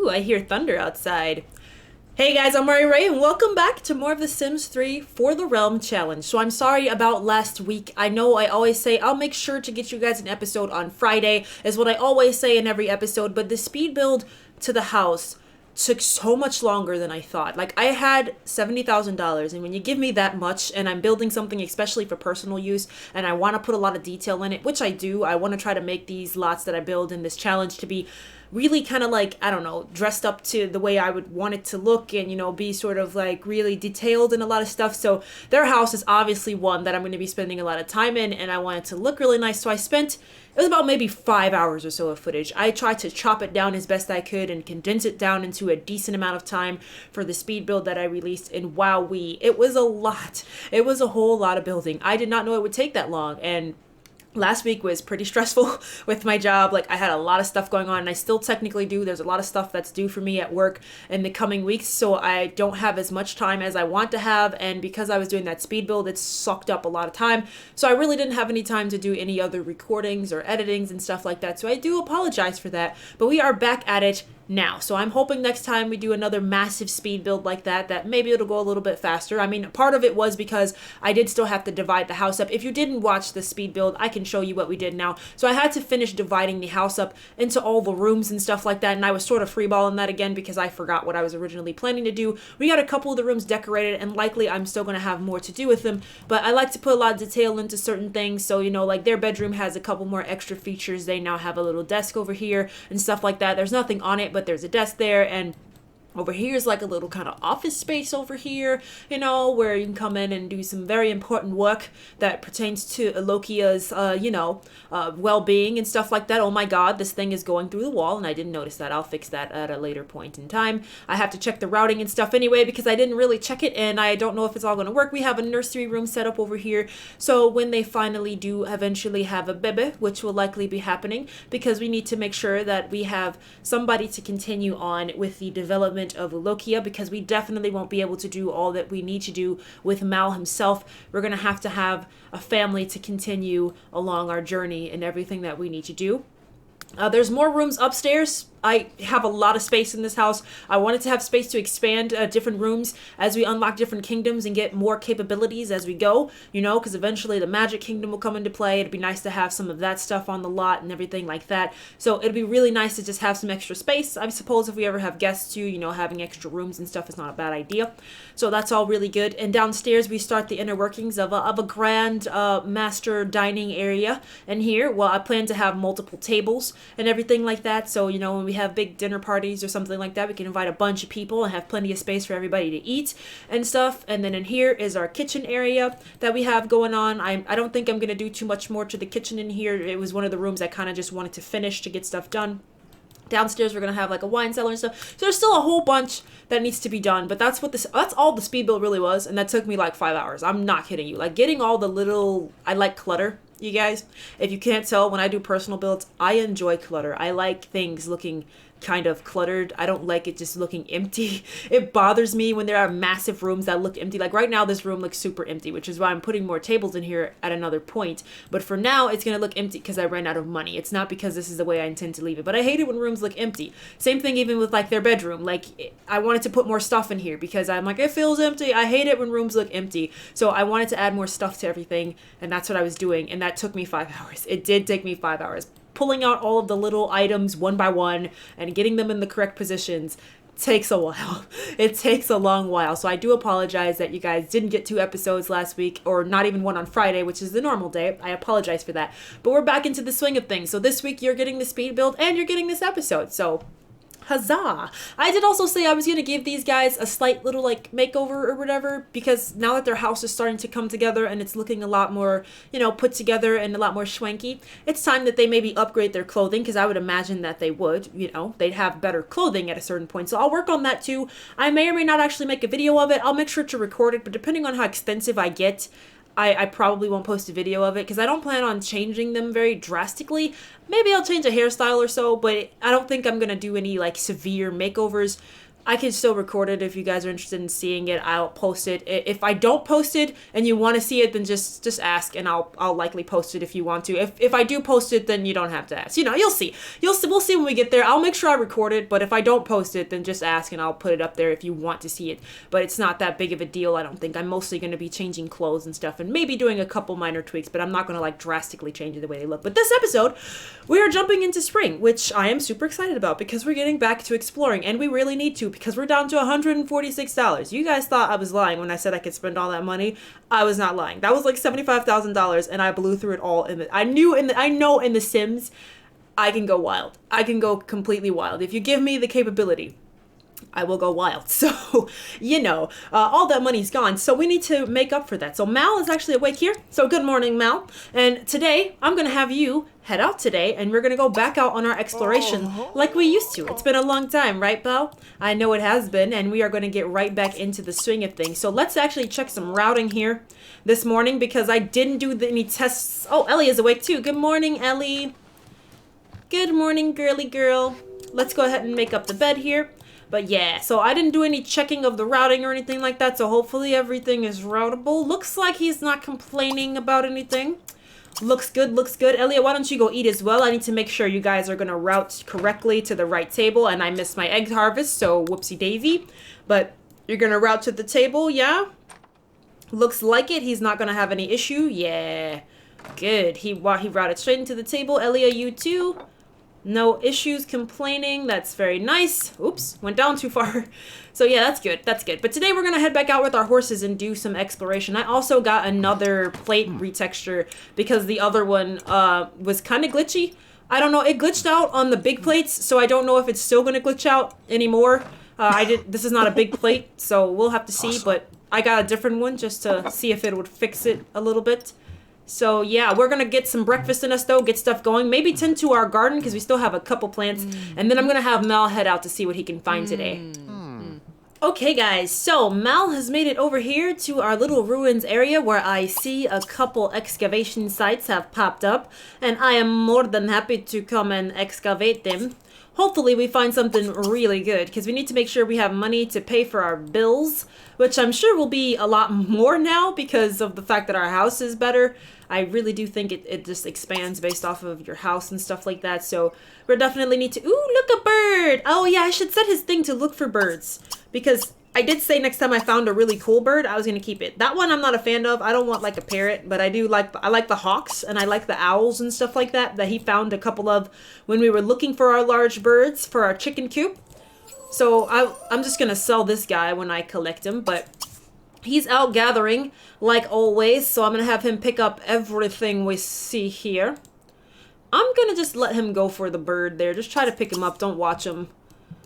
Ooh, I hear thunder outside. Hey guys, I'm Ray, and welcome back to more of the Sims 3 For the Realm challenge. So I'm sorry about last week. I know I always say I'll make sure to get you guys an episode on Friday, is what I always say in every episode, but the speed build to the house took so much longer than I thought. Like, I had $70,000, and when you give me that much and I'm building something especially for personal use and I want to put a lot of detail in it, which I do, I want to try to make these lots that I build in this challenge to be really kind of like, I don't know, dressed up to the way I would want it to look and, you know, be sort of like really detailed in a lot of stuff. So their house is obviously one that I'm going to be spending a lot of time in, and I want it to look really nice. So it was about maybe 5 hours or so of footage. I tried to chop it down as best I could and condense it down into a decent amount of time for the speed build that I released. And wowee, it was a lot. It was a whole lot of building. I did not know it would take that long. And last week was pretty stressful with my job. Like, I had a lot of stuff going on, and I still technically do. There's a lot of stuff that's due for me at work in the coming weeks, so I don't have as much time as I want to have, and because I was doing that speed build, it sucked up a lot of time, so I really didn't have any time to do any other recordings or editings and stuff like that, so I do apologize for that, but we are back at it now. So I'm hoping next time we do another massive speed build like that maybe it'll go a little bit faster. I mean, part of it was because I did still have to divide the house up. If you didn't watch the speed build, I can show you what we did now. So I had to finish dividing the house up into all the rooms and stuff like that, and I was sort of freeballing that again because I forgot what I was originally planning to do. We got a couple of the rooms decorated, and likely I'm still going to have more to do with them, but I like to put a lot of detail into certain things. So, you know, like their bedroom has a couple more extra features. They now have a little desk over here and stuff like that. There's nothing on it, but there's a desk there, and over here is like a little kind of office space over here, you know, where you can come in and do some very important work that pertains to Lokia's, well-being and stuff like that. Oh my god, this thing is going through the wall, and I didn't notice that. I'll fix that at a later point in time. I have to check the routing and stuff anyway because I didn't really check it, and I don't know if it's all going to work. We have a nursery room set up over here, so when they finally do eventually have a baby, which will likely be happening, because we need to make sure that we have somebody to continue on with the development of Lokia, because we definitely won't be able to do all that we need to do with Mal himself. We're going to have a family to continue along our journey and everything that we need to do. There's more rooms upstairs. I have a lot of space in this house. I wanted to have space to expand different rooms as we unlock different kingdoms and get more capabilities as we go, you know, because eventually the magic kingdom will come into play. It'd be nice to have some of that stuff on the lot and everything like that. So it'd be really nice to just have some extra space. I suppose if we ever have guests too, you know, having extra rooms and stuff is not a bad idea. So that's all really good. And downstairs we start the inner workings of a grand master dining area. And here, well, I plan to have multiple tables and everything like that. So, you know, when we have big dinner parties or something like that, we can invite a bunch of people and have plenty of space for everybody to eat and stuff. And then in here is our kitchen area that we have going on. I don't think I'm going to do too much more to the kitchen in here. It was one of the rooms I kind of just wanted to finish to get stuff done. Downstairs, we're going to have like a wine cellar and stuff. So there's still a whole bunch that needs to be done. But that's all the speed build really was. And that took me like 5 hours. I'm not kidding you. Like, getting all the little, I like clutter, you guys. If you can't tell, when I do personal builds, I enjoy clutter. I like things looking kind of cluttered. I don't like it just looking empty. It bothers me when there are massive rooms that look empty. Like right now, this room looks super empty, which is why I'm putting more tables in here at another point. But for now, it's going to look empty because I ran out of money. It's not because this is the way I intend to leave it. But I hate it when rooms look empty. Same thing even with like their bedroom. Like, I wanted to put more stuff in here because I'm like, it feels empty. I hate it when rooms look empty. So I wanted to add more stuff to everything, and that's what I was doing. And that took me 5 hours. It did take me 5 hours. Pulling out all of the little items one by one and getting them in the correct positions takes a while. It takes a long while. So I do apologize that you guys didn't get 2 episodes last week, or not even one on Friday, which is the normal day. I apologize for that. But we're back into the swing of things. So this week you're getting the speed build and you're getting this episode. So huzzah! I did also say I was going to give these guys a slight little like makeover or whatever, because now that their house is starting to come together and it's looking a lot more, you know, put together and a lot more schwanky, it's time that they maybe upgrade their clothing, because I would imagine that they would, you know, they'd have better clothing at a certain point. So I'll work on that too. I may or may not actually make a video of it. I'll make sure to record it, but depending on how extensive I get, I probably won't post a video of it because I don't plan on changing them very drastically. Maybe I'll change a hairstyle or so, but I don't think I'm going to do any like severe makeovers I can still record it if you guys are interested in seeing it. I'll post it. If I don't post it and you want to see it, then just ask, and I'll likely post it if you want to. If I do post it, then you don't have to ask. You know, you'll see. We'll see when we get there. I'll make sure I record it, but if I don't post it, then just ask and I'll put it up there if you want to see it. But it's not that big of a deal, I don't think. I'm mostly going to be changing clothes and stuff and maybe doing a couple minor tweaks, but I'm not going to like drastically change the way they look. But this episode, we are jumping into spring, which I am super excited about because we're getting back to exploring, and we really need to, because we're down to $146. You guys thought I was lying when I said I could spend all that money. I was not lying. That was like $75,000, and I blew through it all. I know in The Sims, I can go wild. I can go completely wild. If you give me the capability, I will go wild. So, you know, all that money's gone. So we need to make up for that. So Mal is actually awake here. So good morning, Mal. And today, I'm going to have you head out today, and we're going to go back out on our exploration like we used to. It's been a long time, right, Belle? I know it has been, and we are going to get right back into the swing of things. So let's actually check some routing here this morning because I didn't do any tests. Oh, Ellie is awake too. Good morning, Ellie. Good morning, girly girl. Let's go ahead and make up the bed here. But yeah, so I didn't do any checking of the routing or anything like that, so hopefully everything is routable. Looks like he's not complaining about anything. Looks good, looks good. Elliot, why don't you go eat as well? I need to make sure you guys are going to route correctly to the right table, and I missed my egg harvest, so whoopsie daisy. But you're going to route to the table, yeah? Looks like it. He's not going to have any issue. Yeah, good. He routed straight into the table. Elliot, you too. No issues complaining. That's very nice. Oops, went down too far. So yeah, that's good. That's good. But today we're going to head back out with our horses and do some exploration. I also got another plate retexture because the other one was kind of glitchy. I don't know. It glitched out on the big plates, so I don't know if it's still going to glitch out anymore. This is not a big plate, so we'll have to see. Awesome. But I got a different one just to see if it would fix it a little bit. So yeah, we're gonna get some breakfast in us though, get stuff going, maybe tend to our garden because we still have a couple plants, and then I'm gonna have Mal head out to see what he can find today. Okay guys, so Mal has made it over here to our little ruins area where I see a couple excavation sites have popped up, and I am more than happy to come and excavate them. Hopefully we find something really good, because we need to make sure we have money to pay for our bills, which I'm sure will be a lot more now because of the fact that our house is better. I really do think it just expands based off of your house and stuff like that, so we definitely need to... Ooh, look, a bird! Oh yeah, I should set his thing to look for birds, because I did say next time I found a really cool bird, I was going to keep it. That one I'm not a fan of. I don't want like a parrot, but I like the hawks, and I like the owls and stuff like that he found a couple of when we were looking for our large birds for our chicken coop. So I'm just going to sell this guy when I collect him, but he's out gathering like always, so I'm going to have him pick up everything we see here. I'm going to just let him go for the bird there. Just try to pick him up. Don't watch him.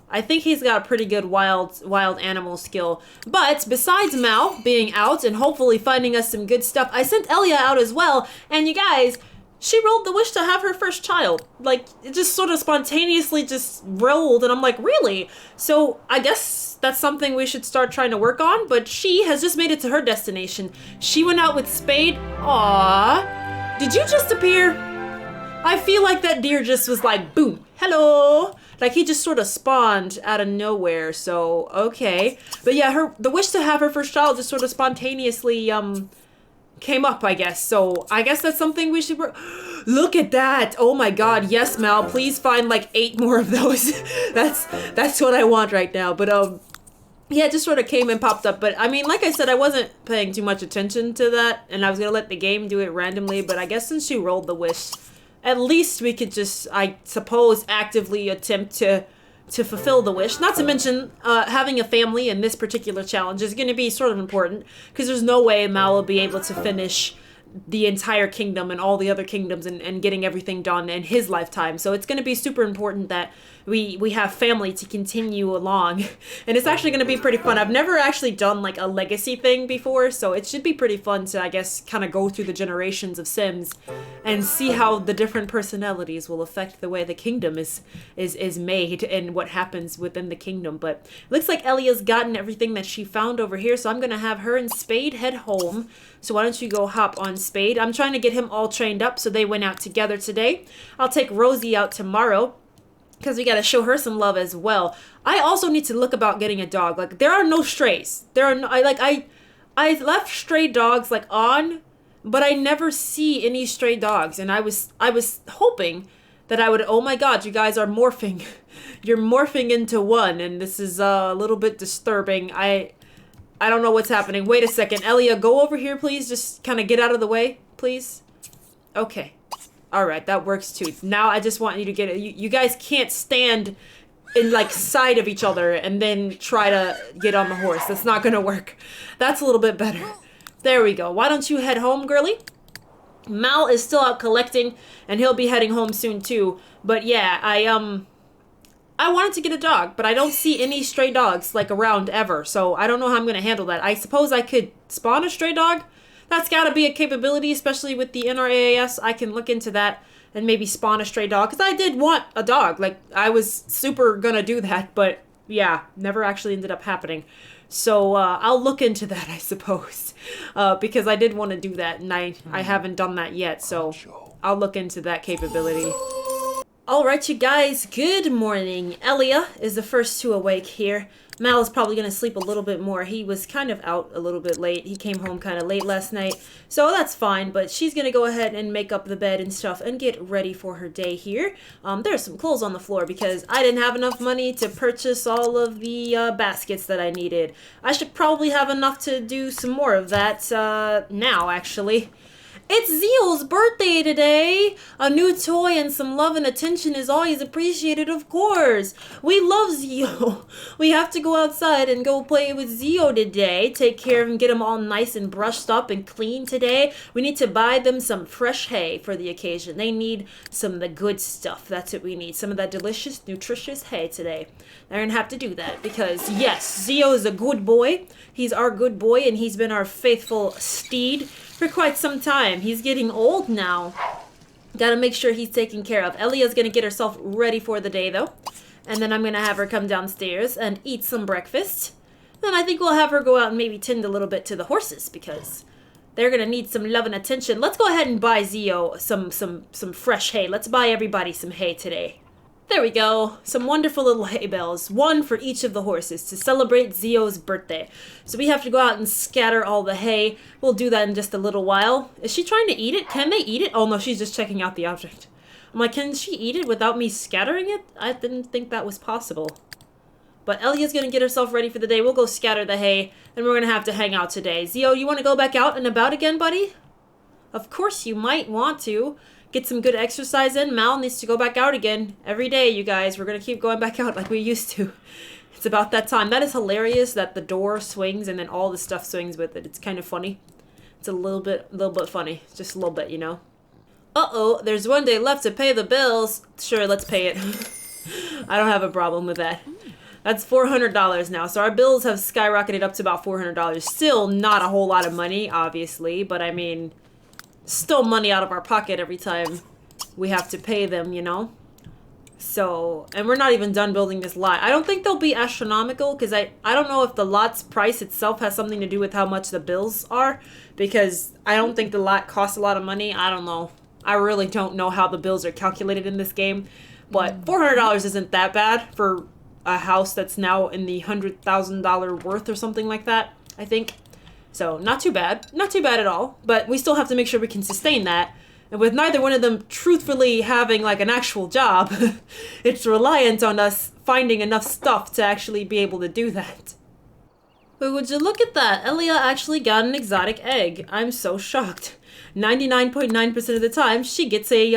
I think he's got a pretty good wild animal skill. But besides Mal being out and hopefully finding us some good stuff, I sent Elia out as well. And you guys, she rolled the wish to have her first child. Like, it just sort of spontaneously just rolled. And I'm like, really? So I guess that's something we should start trying to work on. But she has just made it to her destination. She went out with Spade. Aww. Did you just appear? I feel like that deer just was like, boom, hello. Like, he just sort of spawned out of nowhere, so, okay. But yeah, the wish to have her first child just sort of spontaneously, came up, I guess. So, I guess that's something we should... Look at that! Oh my god, yes, Mal, please find, like, 8 more of those. That's what I want right now. But, yeah, it just sort of came and popped up. But, I mean, like I said, I wasn't paying too much attention to that, and I was gonna let the game do it randomly, but I guess since she rolled the wish... At least we could just, I suppose, actively attempt to fulfill the wish. Not to mention, having a family in this particular challenge is going to be sort of important, because there's no way Mal will be able to finish the entire kingdom and all the other kingdoms and getting everything done in his lifetime. So it's going to be super important that we have family to continue along. And it's actually going to be pretty fun. I've never actually done like a legacy thing before, so it should be pretty fun to, I guess, kind of go through the generations of Sims and see how the different personalities will affect the way the kingdom is made and what happens within the kingdom. But it looks like Elia's gotten everything that she found over here, so I'm going to have her and Spade head home. So why don't you go hop on Spade? I'm trying to get him all trained up, so they went out together today. I'll take Rosie out tomorrow. because we got to show her some love as well. I also need to look about getting a dog. Like, there are no strays. There are no, I left stray dogs like on, but I never see any stray dogs. And I was hoping that I would, oh my God, you guys are morphing. You're morphing into one, and this is a little bit disturbing. I don't know what's happening. Wait a second. Elia, go over here, please. Just kind of get out of the way, please. Okay. All right, that works too. Now I just want you to get it. You guys can't stand in like side of each other and then try to get on the horse. That's not gonna work. That's a little bit better. There we go. Why don't you head home, girly? Mal is still out collecting, and he'll be heading home soon too. But yeah, I wanted to get a dog, but I don't see any stray dogs like around ever. So I don't know how I'm gonna handle that. I suppose I could spawn a stray dog. That's got to be a capability, especially with the NRAAS. I can look into that and maybe spawn a stray dog. Because I did want a dog. Like, I was super gonna do that. But, yeah, never actually ended up happening. So, I'll look into that, I suppose. Because I did want to do that, and I haven't done that yet. So, I'll look into that capability. Alright, you guys. Good morning. Elia is the first to awake here. Mal is probably going to sleep a little bit more. He was kind of out a little bit late. He came home kind of late last night. So that's fine, but she's going to go ahead and make up the bed and stuff and get ready for her day here. There's some clothes on the floor because I didn't have enough money to purchase all of the baskets that I needed. I should probably have enough to do some more of that now, actually. It's Zio's birthday today! A new toy and some love and attention is always appreciated, of course. We love Zio. We have to go outside and go play with Zio today. Take care of him, get him all nice and brushed up and clean today. We need to buy them some fresh hay for the occasion. They need some of the good stuff. That's what we need. Some of that delicious, nutritious hay today. They're going to have to do that because, yes, Zio is a good boy. He's our good boy, and he's been our faithful steed for quite some time. He's getting old now. Gotta make sure he's taken care of. Elia's gonna get herself ready for the day, though. And then I'm gonna have her come downstairs and eat some breakfast. Then I think we'll have her go out and maybe tend a little bit to the horses because they're gonna need some love and attention. Let's go ahead and buy Zio some fresh hay. Let's buy everybody some hay today. There we go. Some wonderful little hay bales. One for each of the horses to celebrate Zio's birthday. So we have to go out and scatter all the hay. We'll do that in just a little while. Is she trying to eat it? Can they eat it? Oh no, she's just checking out the object. I'm like, can she eat it without me scattering it? I didn't think that was possible. But Elia's going to get herself ready for the day. We'll go scatter the hay, and we're going to have to hang out today. Zio, you want to go back out and about again, buddy? Of course you might want to. Get some good exercise in. Mal needs to go back out again every day, you guys. We're going to keep going back out like we used to. It's about that time. That is hilarious that the door swings and then all the stuff swings with it. It's kind of funny. It's a little bit funny. Just a little bit, you know. Uh-oh, there's one day left to pay the bills. Sure, let's pay it. I don't have a problem with that. That's $400 now. So our bills have skyrocketed up to about $400. Still not a whole lot of money, obviously, but I mean, still money out of our pocket every time we have to pay them, you know? So, and we're not even done building this lot. I don't think they'll be astronomical because I don't know if the lot's price itself has something to do with how much the bills are, because I don't think the lot costs a lot of money. I don't know. I really don't know how the bills are calculated in this game, but $400 isn't that bad for a house that's now in the $100,000 worth or something like that, I think. So, not too bad. Not too bad at all. But we still have to make sure we can sustain that. And with neither one of them truthfully having, like, an actual job, it's reliant on us finding enough stuff to actually be able to do that. But would you look at that? Elia actually got an exotic egg. I'm so shocked. 99.9% of the time, she gets a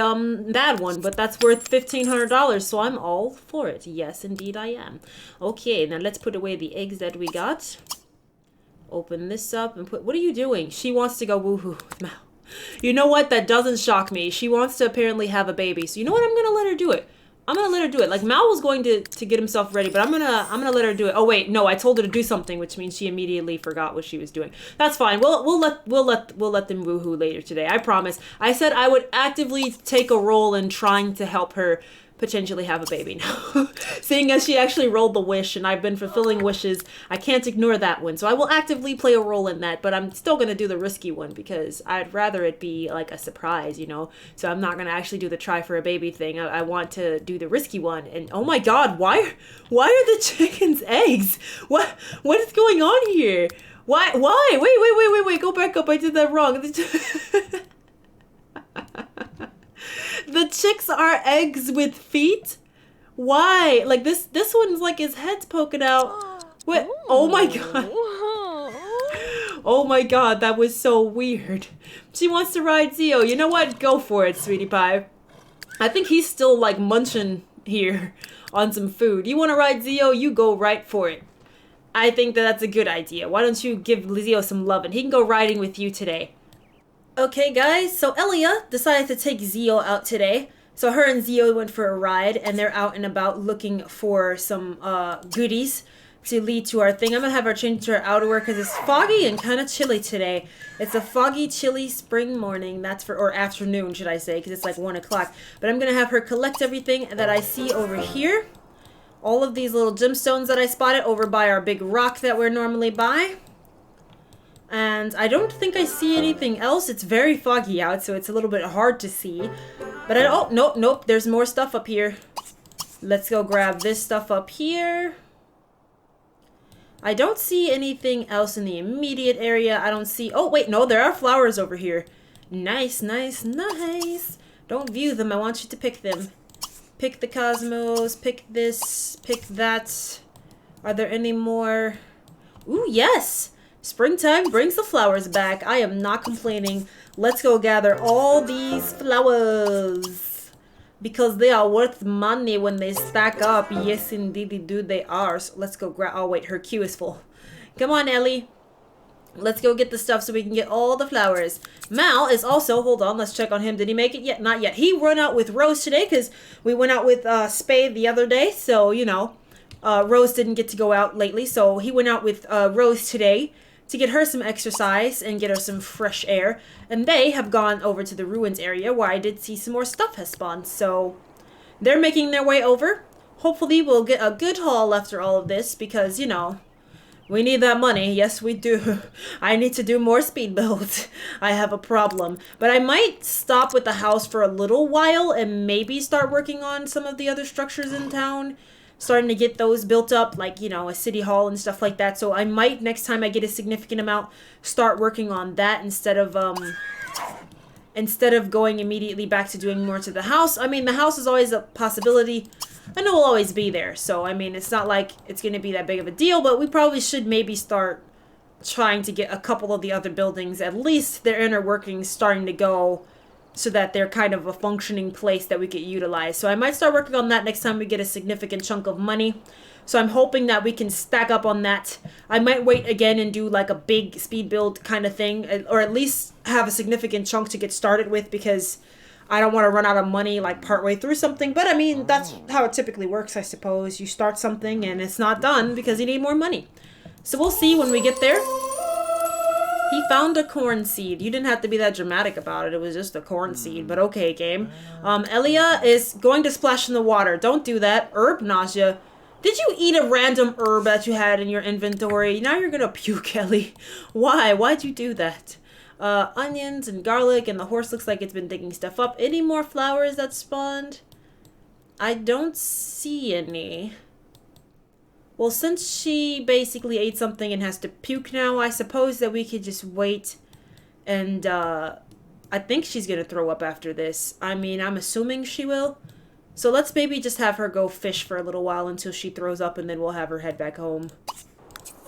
bad one, but that's worth $1,500, so I'm all for it. Yes, indeed I am. Okay, now let's put away the eggs that we got. Open this up and put... What are you doing? She wants to go woohoo with Mal. You know what? That doesn't shock me. She wants to apparently have a baby. So you know what? I'm going to let her do it. I'm going to let her do it. Like, Mal was going to get himself ready, but I'm going to let her do it. Oh, wait. No, I told her to do something, which means she immediately forgot what she was doing. That's fine. We'll let them woohoo later today. I promise. I said I would actively take a role in trying to help her potentially have a baby now. Seeing as she actually rolled the wish and I've been fulfilling wishes, I can't ignore that one. So I will actively play a role in that, but I'm still going to do the risky one because I'd rather it be like a surprise, you know? So I'm not going to actually do the try for a baby thing. I want to do the risky one. And oh my god, why are the chickens eggs? What is going on here? Why? Wait, go back up. I did that wrong. The chicks are eggs with feet? Why? Like this one's like his head's poking out. What? Oh my god. Oh my god, that was so weird. She wants to ride Zio. You know what? Go for it, sweetie pie. I think he's still like munching here on some food. You want to ride Zio? You go right for it. I think that's a good idea. Why don't you give Zio some love and he can go riding with you today. Okay guys, so Elia decided to take Zio out today. So her and Zio went for a ride and they're out and about looking for some goodies to lead to our thing. I'm gonna have her change to her outerwear because it's foggy and kind of chilly today. It's a foggy, chilly spring morning. That's for, or afternoon should I say, because it's like 1 o'clock. But I'm gonna have her collect everything that I see over here. All of these little gemstones that I spotted over by our big rock that we're normally by. And I don't think I see anything else. It's very foggy out, so it's a little bit hard to see. But oh, nope, there's more stuff up here. Let's go grab this stuff up here. I don't see anything else in the immediate area. I don't see... Oh, wait, no, there are flowers over here. Nice. Don't view them. I want you to pick them. Pick the cosmos. Pick this. Pick that. Are there any more? Ooh, yes! Springtime brings the flowers back. I am not complaining. Let's go gather all these flowers. Because they are worth money when they stack up. Yes, indeed, they are. So let's go grab... Oh, wait, her queue is full. Come on, Ellie. Let's go get the stuff so we can get all the flowers. Mal is also... Hold on, let's check on him. Did he make it yet? Not yet. He went out with Rose today because we went out with Spade the other day. So, you know, Rose didn't get to go out lately. So he went out with Rose today to get her some exercise and get her some fresh air. And they have gone over to the ruins area where I did see some more stuff has spawned. So they're making their way over. Hopefully we'll get a good haul after all of this because, you know, we need that money. Yes, we do. I need to do more speed builds. I have a problem. But I might stop with the house for a little while and maybe start working on some of the other structures in town. Starting to get those built up, like, you know, a city hall and stuff like that. So I might, next time I get a significant amount, start working on that instead of going immediately back to doing more to the house. I mean, the house is always a possibility. I know we'll always be there. So, I mean, it's not like it's going to be that big of a deal, but we probably should maybe start trying to get a couple of the other buildings, at least their inner workings starting to go so that they're kind of a functioning place that we could utilize. So I might start working on that next time we get a significant chunk of money. So I'm hoping that we can stack up on that. I might wait again and do like a big speed build kind of thing, or at least have a significant chunk to get started with because I don't want to run out of money like partway through something. But I mean, that's how it typically works, I suppose. You start something and it's not done because you need more money. So we'll see when we get there. He found a corn seed. You didn't have to be that dramatic about it. It was just a corn seed. But okay, game. Elia is going to splash in the water. Don't do that. Herb nausea. Did you eat a random herb that you had in your inventory? Now you're going to puke, Ellie. Why? Why'd you do that? Onions and garlic, and the horse looks like it's been digging stuff up. Any more flowers that spawned? I don't see any. Well, since she basically ate something and has to puke now, I suppose that we could just wait. And, I think she's gonna throw up after this. I mean, I'm assuming she will. So let's maybe just have her go fish for a little while until she throws up, and then we'll have her head back home.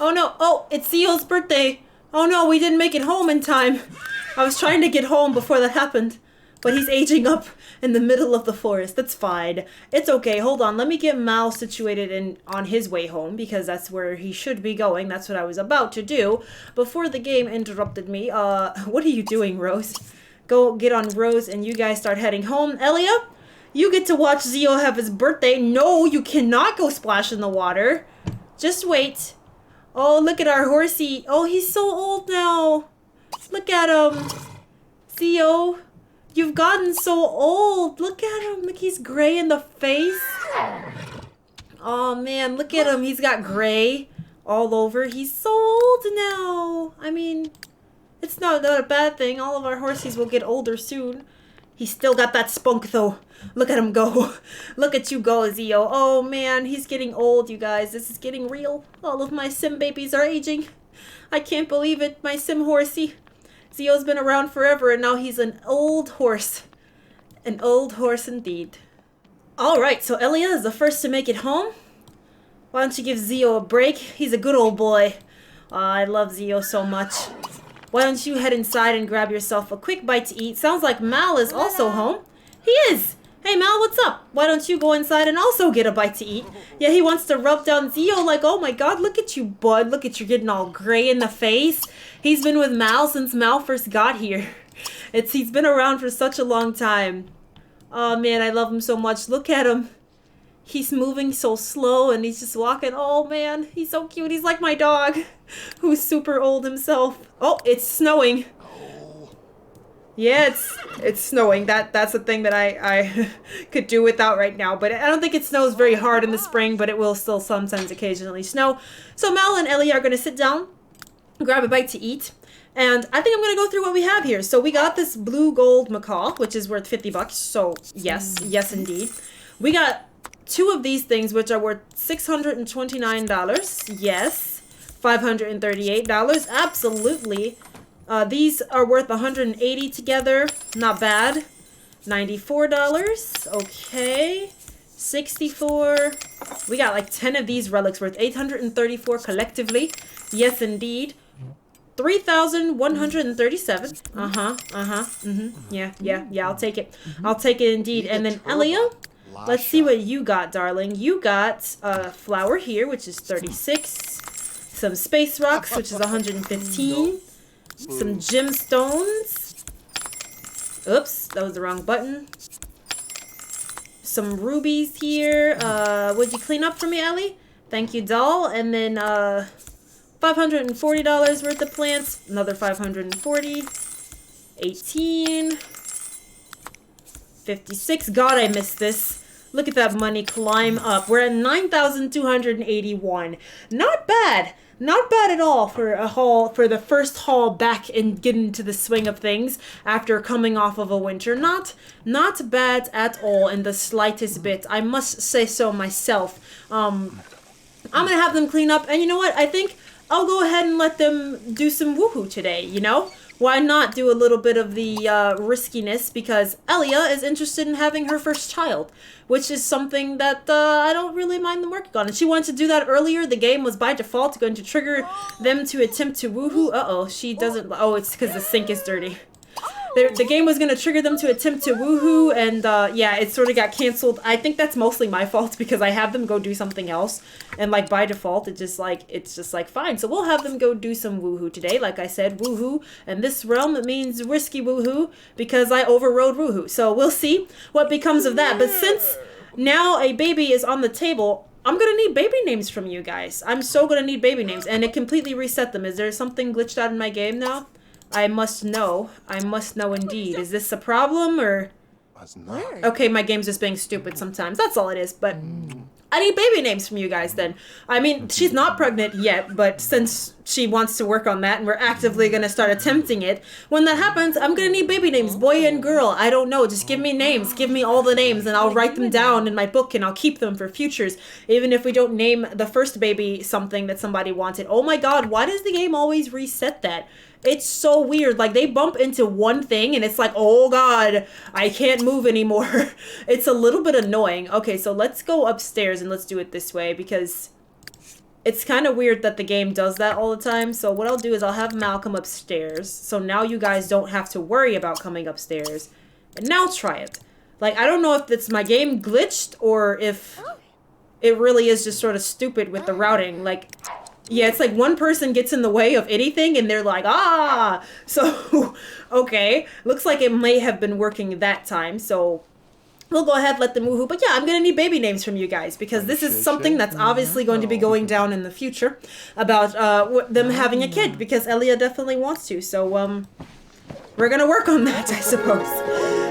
Oh, no. Oh, it's Zio's birthday. Oh, no, we didn't make it home in time. I was trying to get home before that happened. But he's aging up in the middle of the forest. That's fine. It's okay. Hold on. Let me get Mal situated on his way home because that's where he should be going. That's what I was about to do before the game interrupted me. What are you doing, Rose? Go get on Rose and you guys start heading home. Elia, you get to watch Zio have his birthday. No, you cannot go splash in the water. Just wait. Oh, look at our horsey. Oh, he's so old now. Look at him. Zio. You've gotten so old. Look at him. Look, he's gray in the face. Oh, man. Look at him. He's got gray all over. He's so old now. I mean, it's not a bad thing. All of our horsies will get older soon. He's still got that spunk, though. Look at him go. Look at you go, Zio. Oh, man. He's getting old, you guys. This is getting real. All of my sim babies are aging. I can't believe it. My sim horsey. Zio's been around forever, and now he's an old horse. An old horse indeed. Alright, so Elia is the first to make it home. Why don't you give Zio a break? He's a good old boy. I love Zio so much. Why don't you head inside and grab yourself a quick bite to eat? Sounds like Mal is also home. He is! Hey Mal, what's up? Why don't you go inside and also get a bite to eat? Yeah, he wants to rub down Zio like, oh my god, look at you, bud. Look at you getting all gray in the face. He's been with Mal since Mal first got here. He's been around for such a long time. Oh man, I love him so much. Look at him. He's moving so slow and he's just walking. Oh man, he's so cute. He's like my dog, who's super old himself. Oh, it's snowing. Yeah, it's snowing. That's the thing that I could do without right now. But I don't think it snows very hard in the spring, but it will still sometimes occasionally snow. So Mal and Ellie are going to sit down, grab a bite to eat. And I think I'm going to go through what we have here. So we got this blue gold macaw, which is worth 50 bucks. So yes indeed. We got 2 of these things, which are worth $629. Yes. $538. Absolutely. These are worth $180 together. Not bad. $94. Okay. $64. We got like 10 of these relics worth $834 collectively. Yes, indeed. $3,137. Yeah, I'll take it. I'll take it indeed. And then Elia, let's see what you got, darling. You got a flower here, which is 36. Some space rocks, which is 115. Some gemstones. Oops, that was the wrong button. Some rubies here. Would you clean up for me, Ellie? Thank you, doll. And then $540 worth of plants. Another $540. 18. 56. God, I missed this. Look at that money climb up. We're at 9,281. Not bad. Not bad at all for a haul, for the first haul back and getting into the swing of things after coming off of a winter. Not bad at all in the slightest bit. I must say so myself. I'm gonna have them clean up, and you know what? I think I'll go ahead and let them do some woohoo today, you know? Why not do a little bit of the riskiness, because Elia is interested in having her first child, which is something that I don't really mind them working on. And she wanted to do that earlier. The game was by default going to trigger them to attempt to woohoo. Uh-oh, she doesn't... Oh, it's because the sink is dirty. The game was going to trigger them to attempt to woohoo, and yeah, it sort of got canceled. I think that's mostly my fault because I have them go do something else, and like by default, it's just like fine. So we'll have them go do some woohoo today. Like I said, woohoo, and this realm it means risky woohoo because I overrode woohoo. So we'll see what becomes of that. But since now a baby is on the table, I'm gonna need baby names from you guys. I'm so gonna need baby names, and it completely reset them. Is there something glitched out in my game now? I must know. I must know indeed. Is this a problem or... Okay, my game's just being stupid sometimes. That's all it is, but... I need baby names from you guys then. I mean, she's not pregnant yet, but since she wants to work on that and we're actively going to start attempting it, when that happens, I'm going to need baby names, boy and girl. I don't know. Just give me names. Give me all the names and I'll write them down in my book and I'll keep them for futures, even if we don't name the first baby something that somebody wanted. Oh my god, why does the game always reset that? It's so weird. Like, they bump into one thing and it's like, oh god, I can't move anymore. It's a little bit annoying. Okay, so let's go upstairs and let's do it this way because it's kind of weird that the game does that all the time. So what I'll do is I'll have Mal come upstairs. So now you guys don't have to worry about coming upstairs. And now try it. Like, I don't know if it's my game glitched or if it really is just sort of stupid with the routing. Like... Yeah, it's like one person gets in the way of anything and they're like, ah! So, okay. Looks like it may have been working that time. So, we'll go ahead, let them woohoo. But yeah, I'm going to need baby names from you guys because this is something that's obviously going to be going down in the future about them having a kid because Elia definitely wants to. So, we're going to work on that, I suppose.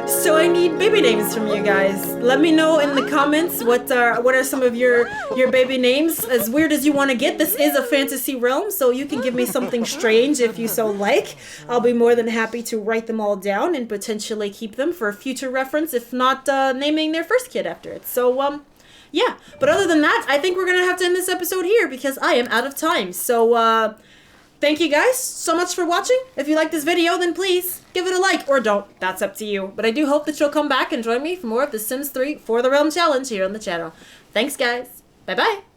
So I need baby names from you guys. Let me know in the comments what are some of your baby names. As weird as you want to get, this is a fantasy realm, so you can give me something strange if you so like. I'll be more than happy to write them all down and potentially keep them for future reference, if not naming their first kid after it. So yeah. But other than that, I think we're gonna have to end this episode here because I am out of time. So thank you guys so much for watching. If you like this video, then please give it a like, or don't. That's up to you. But I do hope that you'll come back and join me for more of the Sims 3 For the Realm Challenge here on the channel. Thanks, guys. Bye-bye.